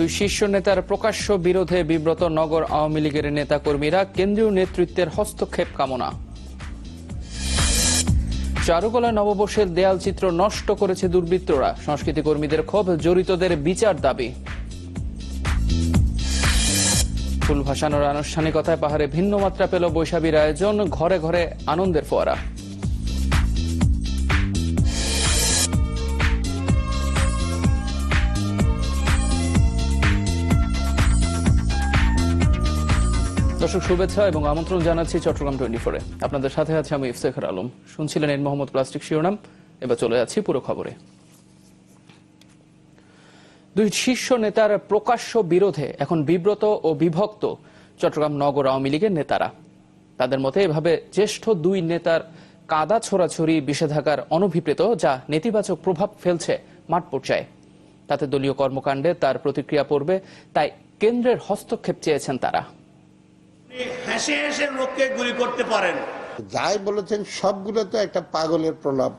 দুই শীর্ষ নেতার প্রকাশ্য বিরোধে বিব্রত নগর আওয়ামী লীগের নেতাকর্মীরা কেন্দ্রীয় নেতৃত্বের হস্তক্ষেপ কামনা। চারুকলা নববর্ষের দেয়াল চিত্র নষ্ট করেছে দুর্বৃত্তরা, সংস্কৃতি কর্মীদের ক্ষোভ, জড়িতদের বিচার দাবি। ফুল ভাসানোর আনুষ্ঠানিকতায় পাহাড়ে ভিন্ন মাত্রা পেল বৈশাখীর আয়োজন, ঘরে ঘরে আনন্দের ফোয়ারা। দর্শক শুভেচ্ছা এবং আমন্ত্রণ জানাচ্ছি চট্টগ্রাম 24-এ। আপনাদের সাথে আছে আমি ইফতেখার আলম। শুনছিলেন এন মোহাম্মদ প্লাস্টিক শিরোনাম, এবার চলে যাচ্ছি পুরো খবরে। দুই শীর্ষ নেতার প্রকাশ্য বিরোধে এখন বিব্রত ও বিভক্ত চট্টগ্রাম নগর আওয়ামী লীগের নেতারা। তাদের মতে এভাবে জ্যেষ্ঠ দুই নেতার কাদা ছোড়াছড়ি বিষেধাগার অনভিপ্রেত, যা নেতিবাচক প্রভাব ফেলছে মাঠ পর্যায়ে। তাতে দলীয় কর্মকাণ্ডে তার প্রতিক্রিয়া পড়বে, তাই কেন্দ্রের হস্তক্ষেপ চেয়েছেন তারা। হেসে হেসে লোককে গুলি করতে পারেন, যাই বলেছেন সবগুলো তো একটা পাগলের প্রলাপ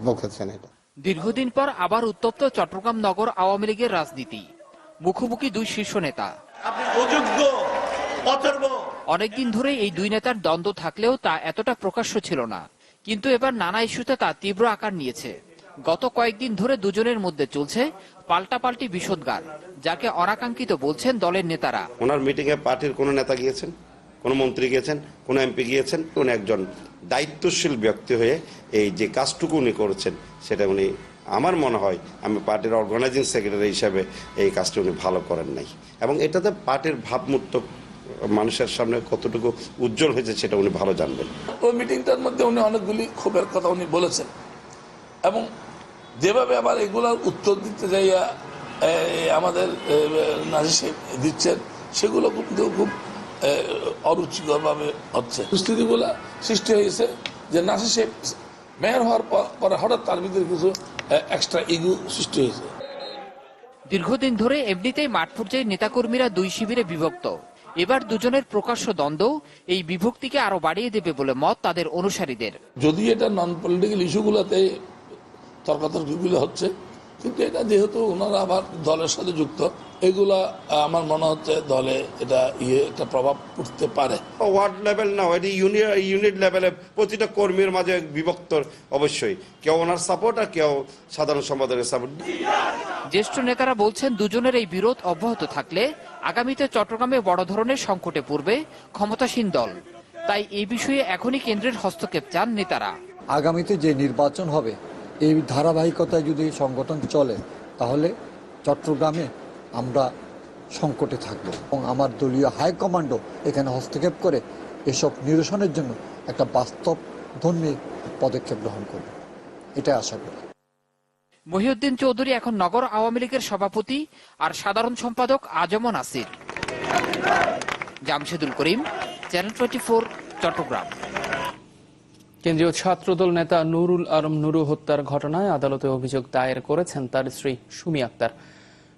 বকেছেন। এটা দীর্ঘদিন পর আবার উত্তপ্ত চট্টগ্রাম নগর আওয়ামী লীগের রাজনীতি। মুখোমুখি দুই শীর্ষ নেতা। আপনি অযোগ্য, অথর্ব। অনেকদিন ধরে এই দুই নেতার দ্বন্দ্ব থাকলেও তা এতটা প্রকাশ্য ছিল না, কিন্তু এবার নানা ইস্যুতে তা তীব্র আকার নিয়েছে। গত কয়েকদিন ধরে দুজনের মধ্যে চলছে পাল্টাপাল্টি বিষোদ্গার, যাকে অনাকাঙ্ক্ষিত বলছেন দলের নেতারা। ওনার মিটিং এ পার্টির কোন নেতা গিয়েছেন, কোন মন্ত্রী গিয়েছেন, কোন এমপি গিয়েছেন? উনি একজন দায়িত্বশীল ব্যক্তি হয়ে এই যে কাজটুকু উনি করেছেন, সেটা উনি, আমার মনে হয়, আমি পার্টির অর্গানাইজিং সেক্রেটারি হিসাবে এই কাজটি উনি ভালো করেন নাই। এবং এটাতে পার্টির ভাবমূর্ত মানুষের সামনে কতটুকু উজ্জ্বল হয়েছে সেটা উনি ভালো জানবেন। ওই মিটিংটার মধ্যে উনি অনেকগুলি ক্ষোভের কথা উনি বলেছেন, এবং যেভাবে আবার এগুলার উত্তর দিতে যাইয়া আমাদের নাজির সাহেব দিচ্ছেন, সেগুলো কিন্তু খুব অরুচিকর ভাবে হচ্ছে। পরিস্থিতিগুলা সৃষ্টি হয়েছে যে নাজির সাহেব মেয়র হওয়ার পরে হঠাৎ তার ভিতরে কিছু এক্সট্রা ইগো সৃষ্টি হয়েছে। দীর্ঘদিন ধরে এমনিতেই মাঠ পর্যায়ে নেতাকর্মীরা দুই শিবিরে বিভক্ত। এবার দুজনের প্রকাশ্য দ্বন্দ্ব এই বিভক্তিকে আরো বাড়িয়ে দেবে বলে মত তাদের অনুসারীদের। যদি এটা নন পলিটিক্যাল ইস্যুগুলোতে তর্কাতর্কিগুলো হচ্ছে, কিন্তু এটা যেহেতু ওনারা আবার দলের সাথে যুক্ত, এগুলা আমার মনে হচ্ছে দলে এটা একটা প্রভাব পড়তে পারে। ওয়ার্ড লেভেল না, এটি ইউনিট লেভেলে প্রতিটা কর্মীর মাঝে বিভক্ত। অবশ্যই কেউ ওনার সাপোর্ট আর কেউ সাধারণ সম্পাদকের সাপোর্ট। জ্যেষ্ঠ নেতারা বলছেন, দুজনের এই বিরোধ অব্যাহত থাকলে আগামীতে চট্টগ্রামে বড় ধরনের সংকটে পড়বে ক্ষমতাসীন দল। তাই এই বিষয়ে এখনই কেন্দ্রের হস্তক্ষেপ চান নেতারা। আগামীতে যে নির্বাচন হবে, এই ধারাবাহিকতায় যদি সংগঠন চলে, তাহলে চট্টগ্রামে আমরা সংকটে থাকব এবং আমার দলীয় হাইকমান্ডও এখানে হস্তক্ষেপ করে এসব নিরসনের জন্য একটা বাস্তবধর্মী পদক্ষেপ গ্রহণ করবে, এটা আশা করি। মহিউদ্দিন চৌধুরী এখন নগর আওয়ামী লীগের সভাপতি আর সাধারণ সম্পাদক আজম নাসির। জামশেদুল করিম, চ্যানেল 24, চট্টগ্রাম। কেন্দ্রীয় ছাত্রদল নেতা নুরুল আলম নুরু হত্যার ঘটনায় আদালতে অভিযোগ দায়ের করেছেন তার স্ত্রী সুমি আক্তার।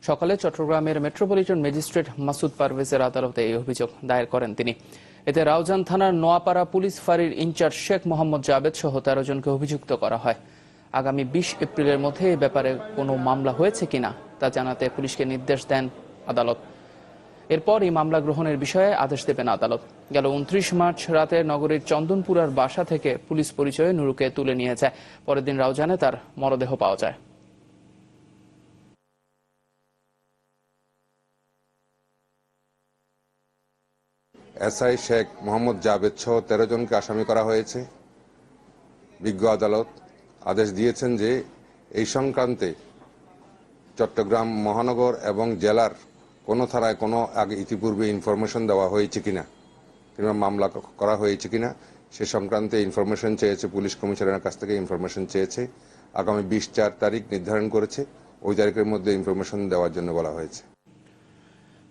সকালে চট্টগ্রামের মেট্রোপলিটন ম্যাজিস্ট্রেট মাসুদ পারভেজের আদালতে এই অভিযোগ দায়ের করেন তিনি। এতে রাউজান থানার নোয়াপাড়া পুলিশ ফাঁড়ির ইনচার্জ শেখ মোহাম্মদ জাবেদ সহ 13 জনকে অভিযুক্ত করা হয়। আগামী 20 এপ্রিলের মধ্যে এ ব্যাপারে কোনো মামলা হয়েছে কিনা তা জানাতে পুলিশকে নির্দেশ দেন আদালত। এরপর এই মামলা গ্রহণের বিষয়ে আদেশ দেবেন আদালত। গেল 29 মার্চ রাতে নগরীর চন্দনপুরার বাসা থেকে পুলিশ পরিচয়ে নুরুকে তুলে নিয়ে যায়। পরের দিন রাউজানে তার মরদেহ পাওয়া যায়। এসআই শেখ মোহাম্মদ জাবেদ সহ 13 জনকে আসামি করা হয়েছে। বিজ্ঞ আদালত আদেশ দিয়েছেন যে এই সংক্রান্তে চট্টগ্রাম মহানগর এবং জেলার কোনো থানায় কোনো আগে ইতিপূর্বে ইনফরমেশন দেওয়া হয়েছে কিনা কিংবা মামলা করা হয়েছে কিনা সে সংক্রান্তে ইনফরমেশন চেয়েছে। পুলিশ কমিশনারের কাছ থেকে ইনফরমেশন চেয়েছে। আগামী 20 তারিখ নির্ধারণ করেছে, ওই তারিখের মধ্যে ইনফরমেশন দেওয়ার জন্য বলা হয়েছে।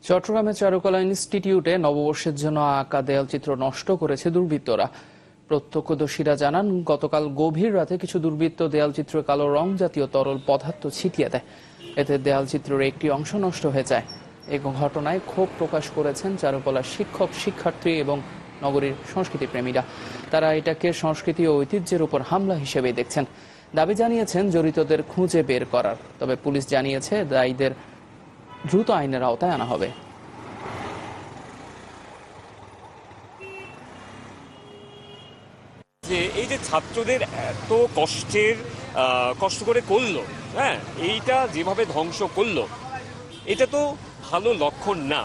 চট্টগ্রামের চারুকলা ইনস্টিটিউটে নববর্ষের জন্য আঁকা দেয়ালচিত্র নষ্ট করেছে দুর্বৃত্তরা। প্রত্যক্ষদর্শীরা জানান, গতকাল গভীর রাতে কিছু দুর্বৃত্ত দেয়ালচিত্রে কালো রং জাতীয় তরল পদার্থ ছিটিয়ে দেয়। এতে দেয়ালচিত্রের একটি অংশ নষ্ট হয়ে যায়। এই ঘটনায় ক্ষোভ প্রকাশ করেছেন চারুকলার শিক্ষক, শিক্ষার্থী এবং নগরীর সংস্কৃতি প্রেমীরা। তারা এটাকে সংস্কৃতি ও ঐতিহ্যের উপর হামলা হিসেবে দেখছেন। দাবি জানিয়েছেন জড়িতদের খুঁজে বের করার। তবে পুলিশ জানিয়েছে দায়ীদের দ্রুত আইনের আওতায় আনা হবে। যে এই যে ছাত্রদের এত কষ্ট করে করলো, হ্যাঁ, এইটা যেভাবে ধ্বংস করলো, এটা তো ভালো লক্ষণ না।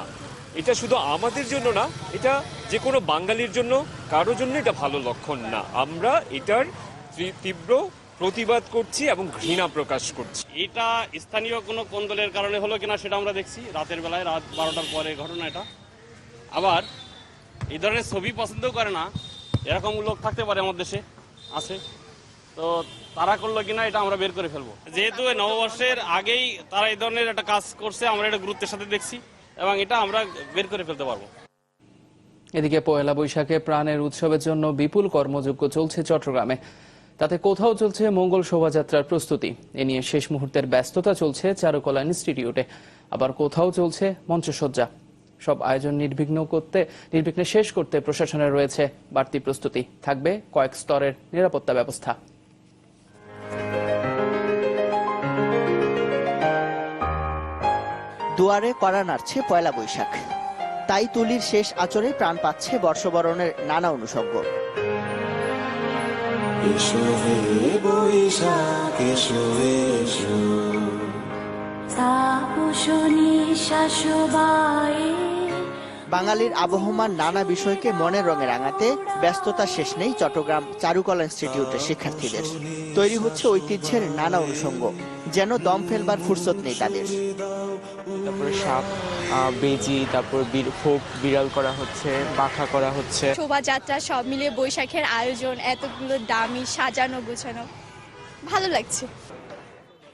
এটা শুধু আমাদের জন্য না, এটা যে কোনো বাঙালির জন্য, কারোর জন্য এটা ভালো লক্ষণ না। আমরা এটার তীব্র প্রতিবাদ করছি এবং ঘৃণা প্রকাশ করছি। এটা স্থানীয় কোনো কোন্দলের কারণে হলো কিনা সেটা আমরা দেখছি রাতের বেলায়, রাত 12টার পরে ঘটনা এটা। আবার এই ধরনের ছবি পছন্দ করে না এরকম লোক থাকতে পারে আমাদের দেশে, আছে। তো তারা করলো কিনা এটা আমরা বের করে ফেলবো। যেহেতু নববর্ষের আগেই তারা এই ধরনের একটা কাজ করছে, আমরা এটা গুরুত্বের সাথে দেখছি এবং এটা আমরা বের করে ফেলতে পারবো। এদিকে পয়লা বৈশাখে প্রাণের উৎসবের জন্য বিপুল কর্মযজ্ঞ চলছে চট্টগ্রামে। তাতে কোথাও চলছে মঙ্গল শোভাযাত্রার প্রস্তুতি, এ নিয়ে শেষ মুহূর্তের ব্যস্ততা চলছে চারুকলা ইনস্টিটিউটে, আবার কোথাও চলছে মঞ্চসজ্জা। সব আয়োজন নির্বিঘ্নে শেষ করতে প্রশাসনের রয়েছে বাড়তি প্রস্তুতি, থাকবে কয়েক স্তরের নিরাপত্তা ব্যবস্থা। দুয়ারে কড়া নাড়ছে পয়লা বৈশাখ, তাই তুলির শেষ আচরে প্রাণ পাচ্ছে বর্ষবরণের নানা অনুষঙ্গ। বাঙালির আবহমান নানা বিষয়কে মনের রঙে রাঙাতে ব্যস্ততা শেষ নেই চট্টগ্রাম চারুকলা ইনস্টিটিউটের শিক্ষার্থীদের। তৈরি হচ্ছে ঐতিহ্যের নানা অনুষঙ্গ, যেন দম ফেলবার ফুরসত নেই তাদের। তারপরে সাপ, বেজি, তারপর ফোক বিড়াল করা হচ্ছে, পাখা করা হচ্ছে। শোভাযাত্রা সব মিলিয়ে বৈশাখের আয়োজন এতগুলো দামি সাজানো গোছানো, ভালো লাগছে।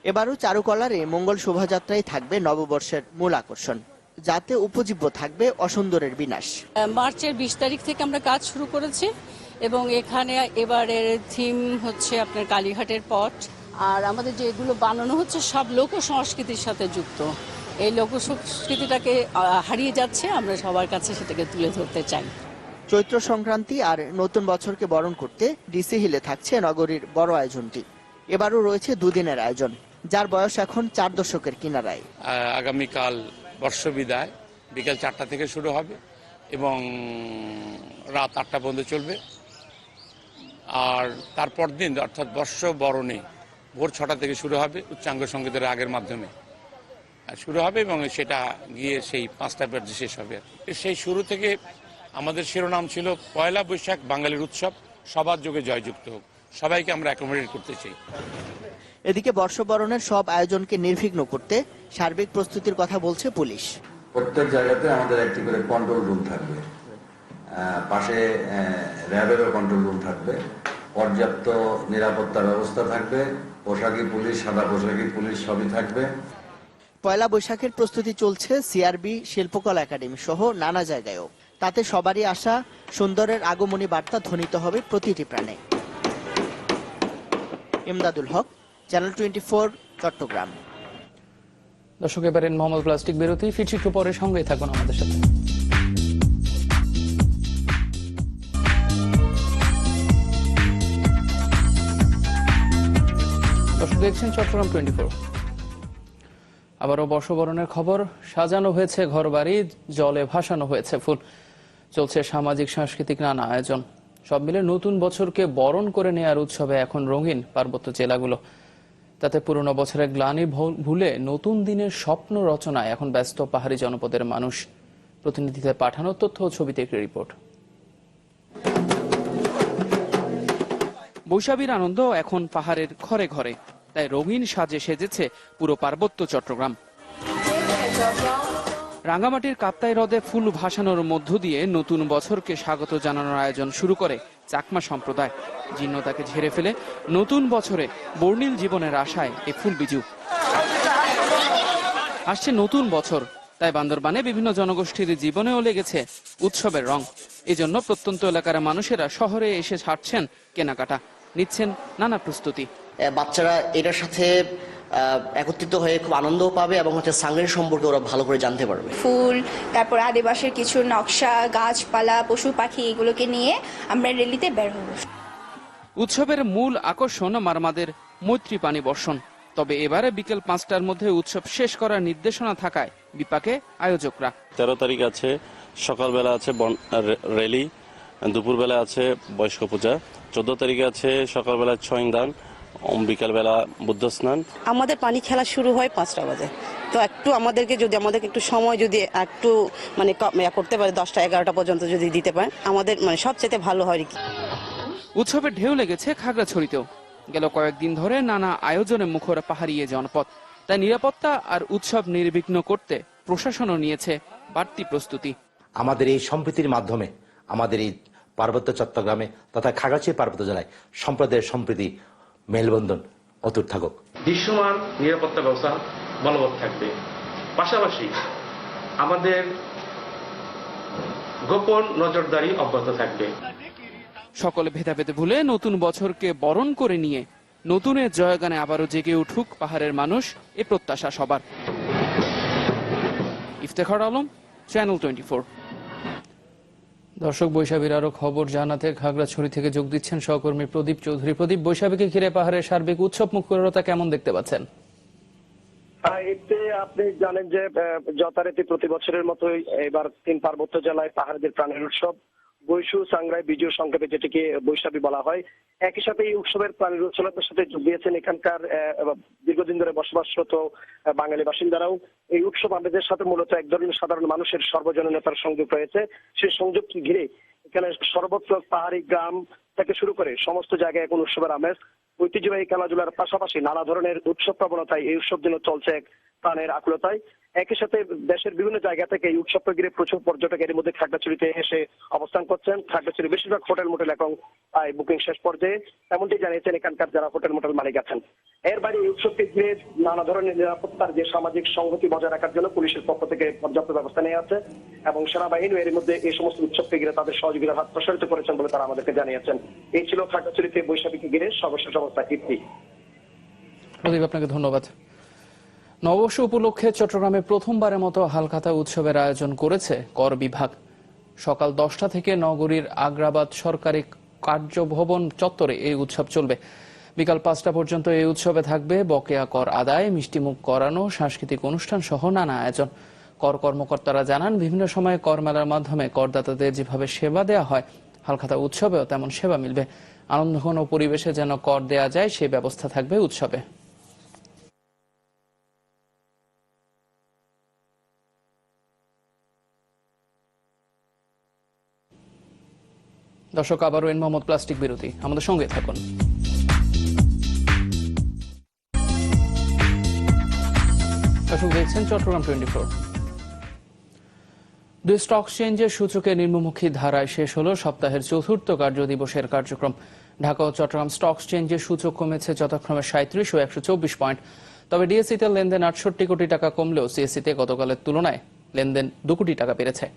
এবারও চারুকলার এই মঙ্গল শোভাযাত্রাই থাকবে নববর্ষের মূল আকর্ষণ, যাতে উপজীব্য থাকবে অসুন্দরের বিনাশ। মার্চের 20 তারিখ থেকে আমরা কাজ শুরু করেছি এবং এখানে এবারের থিম হচ্ছে আপনার কালীঘাটের পট। আর আমাদের যেগুলো বানানো হচ্ছে সব লোক সংস্কৃতির সাথে যুক্ত। এই লোক সংস্কৃতিটাকে হারিয়ে যাচ্ছে, আমরা সবার কাছে সেটাকে তুলে ধরতে চাই। চৈত্র সংক্রান্তি আর নতুন বছরকে বরণ করতে ডিসি হিলে থাকছে নগরীর বড় আয়োজনটি। এবারও রয়েছে দুদিনের আয়োজন, যার বয়স এখন 4 দশকের কিনারায়। আগামীকাল বর্ষবিদায় বিকেল 4টা থেকে শুরু হবে এবং রাত 8টা পর্যন্ত চলবে। আর তারপর দিন অর্থাৎ বর্ষবরণে ভোর 6টা থেকে শুরু হবে, উচ্চাঙ্গ সঙ্গীতের রাগের মাধ্যমে শুরু হবে এবং সেটা গিয়ে সেই 5টা পর্যন্ত শেষ হবে। সেই শুরু থেকে আমাদের শিরোনাম ছিল পয়লা বৈশাখ বাঙালির উৎসব, সবার যোগে জয়যুক্ত হোক। সবাইকে আমরা অ্যাকোমোডেট করতে চাই। এদিকে বর্ষবরণের সব আয়োজনকে নির্বিঘ্ন করতে সার্বিক প্রস্তুতির কথা বলছে পুলিশ। প্রত্যেক জায়গাতে আমাদের একটি করে কন্ট্রোল রুম থাকবে, পাশে র্যাবেরও কন্ট্রোল রুম থাকবে, পর্যাপ্ত নিরাপত্তা ব্যবস্থা থাকবে, পোশাকি পুলিশ, সাদা পোশাকি পুলিশ সবই থাকবে। পয়লা বৈশাখের প্রস্তুতি চলছে সিআরবি, শিল্পকলা একাডেমি সহ নানা জায়গায়ও। তাতে সবারই আশা সুন্দরের আগমনী বার্তা ধ্বনিত হবে প্রতিটি প্রাণে। ইমদাদুল হক, চ্যানেল 24, চট্টগ্রাম। দর্শক, এবারে মোহাম্মদ প্লাস্টিক বিরতি, ফিরছি একটু পরে, সঙ্গেই থাকুন আমাদের সাথে। দর্শক দেখছেন চট্টগ্রাম 24। আবারও বর্ষবরণের খবর। সাজানো হয়েছে ঘরবাড়ি, জলে ভাসানো হয়েছে ফুল, চলছে সামাজিক সাংস্কৃতিক নানা আয়োজন। সব মিলে নতুন বছরকে বরণ করে নেয়ার উৎসবে এখন রঙিন পার্বত্য জেলাগুলো। তাতে পুরনো বছরের গ্লানি ভুলে নতুন দিনের স্বপ্ন রচনায় এখন ব্যস্ত পাহাড়ি জনপদের মানুষ। প্রতিনিধিদের পাঠানো তথ্য ও ছবিতে একটি রিপোর্ট। বৈশাখীর আনন্দ এখন পাহাড়ের ঘরে ঘরে, তাই রঙিন সাজে সেজেছে পুরো পার্বত্য চট্টগ্রাম। রাঙ্গামাটির কাপ্তাই হ্রদে ফুল ভাসানোর মধ্য দিয়ে নতুন বছরকে স্বাগত জানানোর আয়োজন শুরু করে চাকমা সম্প্রদায়। জীর্ণতাকে ঝেড়ে ফেলে নতুন বছরে বর্ণিল জীবনের আশায় এ ফুল বিজু। আসছে নতুন বছর, তাই বান্দরবানে বিভিন্ন জনগোষ্ঠীর জীবনেও লেগেছে উৎসবের রং। এজন্য প্রত্যন্ত এলাকার মানুষেরা শহরে এসে ছাড়ছেন কেনাকাটা, নিচ্ছেন নানা প্রস্তুতি। বাচ্চারা এটার সাথে একত্রিত হয়ে খুব আনন্দও পাবে এবং হচ্ছে সাংস্কৃতিক সম্পর্কে ওরা ভালো করে জানতে পারবে। ফুল, তারপর আদিবাসীর কিছু নকশা, গাছপালা, পশু পাখি, এগুলোকে নিয়ে আমরা র্যালিতে বের হব। উৎসবের মূল আকর্ষণ মারমাদের মৈত্রী পানি বর্ষণ। তবে এবারে বিকেল 5টার মধ্যে উৎসব শেষ করার নির্দেশনা থাকায় বিপাকে আয়োজকরা। 13 তারিখ আছে সকালবেলা আছে র্যালি, দুপুরবেলা আছে বয়স্ক পূজা, 14 তারিখে আছে সকালবেলা ছয়দান, বিকালবেলা বুদ্ধ স্নান। আমাদের পানি খেলা শুরু হয় 5টা বাজে, তো একটু আমাদেরকে একটু সময় যদি একটু মানে করতে পারে 10টা 11টা পর্যন্ত যদি দিতে পারে আমাদের মানে সবচেয়ে ভালো হয় আর কি। উৎসবের ঢেউ লেগেছে খাগড়াছড়িতেও। গেল কয়েকদিন ধরে নানা আয়োজনে মুখর পাহাড়ি এ জনপদ। তাই নিরাপত্তা আর উৎসব নির্বিঘ্ন করতে প্রশাসনও নিয়েছে বাড়তি প্রস্তুতি। আমাদের এই সম্প্রীতির মাধ্যমে আমাদের এই পার্বত্য চট্টগ্রামে তথা খাগড়াছড়ি পার্বত্য জেলায় সম্প্রদায়ের সম্প্রীতি মেলবন্ধন অটুট থাকুক। দৃশ্যমান নিরাপত্তা ব্যবস্থা বলবৎ থাকবে, পাশাপাশি আমাদের গোপন নজরদারি অব্যাহত থাকবে। সকলে ভেদাভেদে ভুলে নতুন বছরকে বরণ করে নিয়ে নতুনের জয়গানে আবারও জেগে উঠুক পাহাড়ের মানুষ, এ প্রত্যাশা সবার। ইফতেখার আলম, চ্যানেল 24। দর্শক, বৈশাখীর আরো খবর জানাতে খাগড়াছড়ি থেকে যোগ দিচ্ছেন সহকর্মী প্রদীপ চৌধুরী। প্রদীপ, বৈশাখীকে ঘিরে পাহাড়ের সার্বিক উৎসব মুখরতা কেমন দেখতে পাচ্ছেন? এতে আপনি জানেন যে যথারীতি প্রতি বছরের মতোই এবার 3 পার্বত্য জেলায় পাহাড়িদের প্রাণের উৎসব বৈশু সাংগ্রাই বিজয় সংক্ষেপে যেটিকে বৈশাখী বলা হয়। একই সাথে এই উৎসবের প্রাণের উৎসবের সাথে যোগ দিয়েছেন এখানকার দীর্ঘদিন ধরে বসবাসরত বাঙালি বাসিন্দারাও। এই উৎসব আমাদের সাথে মূলত এক ধরনের সাধারণ মানুষের সর্বজনীনতার সংযোগ রয়েছে। সেই সংযোগকে ঘিরে এখানে সর্বত্র পাহাড়ি গ্রাম থেকে শুরু করে সমস্ত জায়গায় এখন উৎসবের আমেজ। ঐতিহ্যবাহী খেলাধুলার পাশাপাশি নানা ধরনের উৎসব প্রবণতায় এই উৎসব দিন চলছে এক প্রাণের আকুলতায়। একই সাথে দেশের বিভিন্ন জায়গা থেকে এই উৎসবকে ঘিরে প্রচুর পর্যটক এর মধ্যে খাগড়াছড়িতে এসে অবস্থান করছেন। খাগড়াছড়ি বেশিরভাগ হোটেল মোটেল এখন বুকিং শেষ পর্যায়ে, এমনটি জানিয়েছেন এখানকার যারা হোটেল মোটেল মালিক আছেন। এর বাইরে এই উৎসবকে ঘিরে নানা ধরনের নিরাপত্তার যে সামাজিক সংহতি বজায় রাখার জন্য পুলিশের পক্ষ থেকে পর্যাপ্ত ব্যবস্থা নেওয়া আছে এবং সেনাবাহিনী এর মধ্যে এই সমস্ত উৎসবকে ঘিরে তাদের সহযোগিতার হাত প্রসারিত করেছেন বলে তারা আমাদেরকে জানিয়েছেন। এই ছিল খাগড়াছড়িতে বৈশাখীকে ঘিরে সর্বশেষ অবস্থা। ইফতি। প্রদীপ, আপনাকে ধন্যবাদ। নববর্ষ উপলক্ষে চট্টগ্রামে প্রথমবারের মতো হালখাতা উৎসবের আয়োজন করেছে কর বিভাগ। সকাল 10টা থেকে নগরীর আগ্রাবাদ সরকারি কার্যভবন চত্বরে এই উৎসব চলবে। বিকাল 5টা পর্যন্ত এই উৎসবে থাকবে বকেয়া কর আদায়, মিষ্টিমুখ করানো, সাংস্কৃতিক অনুষ্ঠান সহ নানা আয়োজন। কর কর্মকর্তারা জানান, বিভিন্ন সময়ে কর মেলার মাধ্যমে করদাতাদের যেভাবে সেবা দেওয়া হয়, হালখাতা উৎসবেও তেমন সেবা মিলবে। আনন্দঘন পরিবেশে যেন কর দেয়া যায় সেই ব্যবস্থা থাকবে উৎসবে। দর্শক, আবারও এন মোহাম্মদ প্লাস্টিক বিরতি, আমাদের সঙ্গে থাকুন। দর্শক, দেখছেন চট্টগ্রাম 24। দুই স্টক এক্সচেঞ্জের সূচকে নিম্নমুখী ধারায় শেষ হলো সপ্তাহের চতুর্থ কার্যদিবসের কার্যক্রম। ঢাকা ও চট্টগ্রাম স্টক এক্সচেঞ্জের সূচক কমেছে যথাক্রমে 37 ও 124 পয়েন্ট। তবে ডিএসইতে লেনদেন 68 কোটি টাকা কমলেও সিএসইতে গতকালের তুলনায় লেনদেন 2 কোটি টাকা বেড়েছে।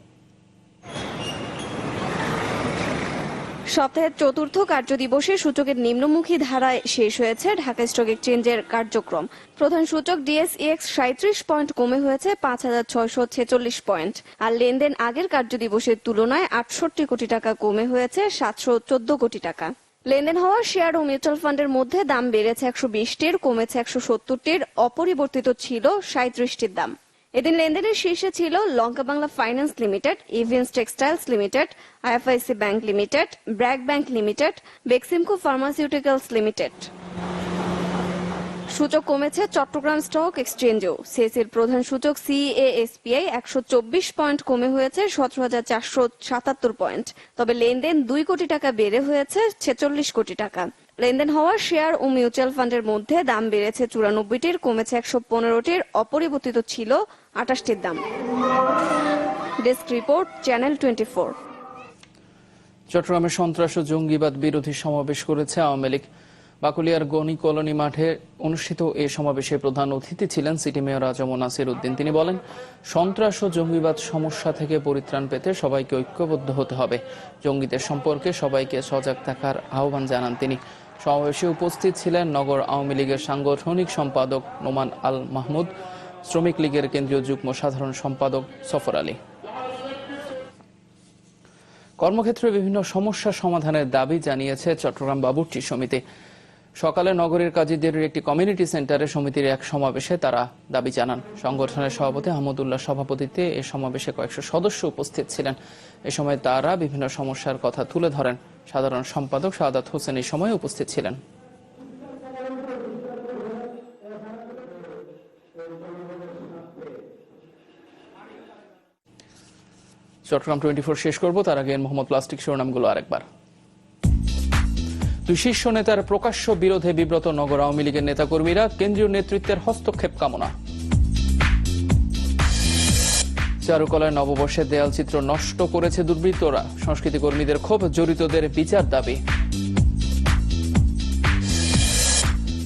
সপ্তাহের চতুর্থ কার্যদিবসে সূচকের নিম্নমুখী ধারায় শেষ হয়েছে ঢাকা স্টক এক্সচেঞ্জের কার্যক্রম। প্রধান সূচক ডিএসইএক্স 37 পয়েন্ট কমে হয়েছে 5646 পয়েন্ট, আর লেনদেন আগের কার্যদিবসের তুলনায় 68 কোটি টাকা কমে হয়েছে 714 কোটি টাকা। লেনদেন হওয়া শেয়ার ও মিউচুয়াল ফান্ডের মধ্যে দাম বেড়েছে 120টির, কমেছে 170টির, অপরিবর্তিত ছিল 37টির দাম। এদিন লেনদেনের শীর্ষে ছিল Lanka Bangla finance limited, Evince textiles limited, IFIC bank limited, BRAC bank limited, Beximco pharmaceuticals limited. সূচক কমেছে চট্টগ্রাম স্টক এক্সচেঞ্জেও। সিএসির প্রধান সূচক সিএএসপিআই 124 পয়েন্ট কমে হয়েছে 17,477 পয়েন্ট। তবে লেনদেন 2 কোটি টাকা বেড়ে হয়েছে 46 কোটি টাকা। লেনদেন হওয়া শেয়ার ও মিউচুয়াল ফান্ডের মধ্যে দাম বেড়েছে 94টির, কমেছে 115টির, অপরিবর্তিত ছিল 28টির দাম। Desk report, channel 24। চট্টগ্রামে সন্ত্রাস ও জঙ্গিবাদ বিরোধী সমাবেশ করেছে আওয়ামী লীগ। বাকুলিয়ার গনি কলোনি মাঠে অনুষ্ঠিত এ সমাবেশে প্রধান অতিথি ছিলেন সিটি মেয়র আজম নাসির উদ্দিন। তিনি বলেন, সন্ত্রাস ও জঙ্গিবাদ সমস্যা থেকে পরিত্রাণ পেতে সবাইকে ঐক্যবদ্ধ হতে হবে। জঙ্গিদের সম্পর্কে সবাইকে সজাগ থাকার আহ্বান জানান তিনি। সমাবেশে উপস্থিত ছিলেন নগর আওয়ামী লীগের সাংগঠনিক সম্পাদক নোমান আল মাহমুদ, শ্রমিক লীগের কেন্দ্রীয় যুগ্ম সাধারণ সম্পাদক সফর আলী। কর্মক্ষেত্রে বিভিন্ন সমস্যা সমাধানের দাবি জানিয়েছে চট্টগ্রাম বাবুর্চি সমিতি। সকালে নগরীর কাজীদের একটি কমিউনিটি সেন্টারে সমিতির এক সমাবেশে তারা দাবি জানান। সংগঠনের সভাপতি আহমদুল্লাহ সভাপতিত্বে এ সমাবেশে কয়েকশো সদস্য উপস্থিত ছিলেন। এ সময় তারা বিভিন্ন সমস্যার কথা তুলে ধরেন। সাধারণ সম্পাদক সাদাত হোসেন এই সময় উপস্থিত ছিলেন। চট্টগ্রাম 24 শেষ করব, তার আগে মোহাম্মদ প্লাস্টিক শিরোনামগুলো আরেকবার। দুই শীর্ষ নেতার প্রকাশ্য বিরোধে বিব্রত নগর আওয়ামী লীগের নেতাকর্মীরা, কেন্দ্রীয় নেতৃত্বের হস্তক্ষেপ কামনা। চারুকলায় নববর্ষের দেয়াল চিত্র নষ্ট করেছে দুর্বৃত্তরা, সংস্কৃতি কর্মীদের ক্ষোভ, জড়িতদের বিচার দাবি।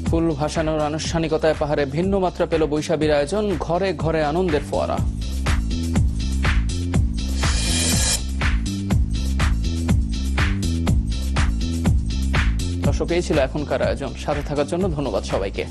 ফুল ভাসানোর আনুষ্ঠানিকতায় পাহাড়ে ভিন্ন মাত্রা পেল বৈশাখীর আয়োজন, ঘরে ঘরে আনন্দের ফোয়ারা। দর্শক, এই ছিল এখনকার আয়োজন। সাথে থাকার জন্য ধন্যবাদ সবাইকে।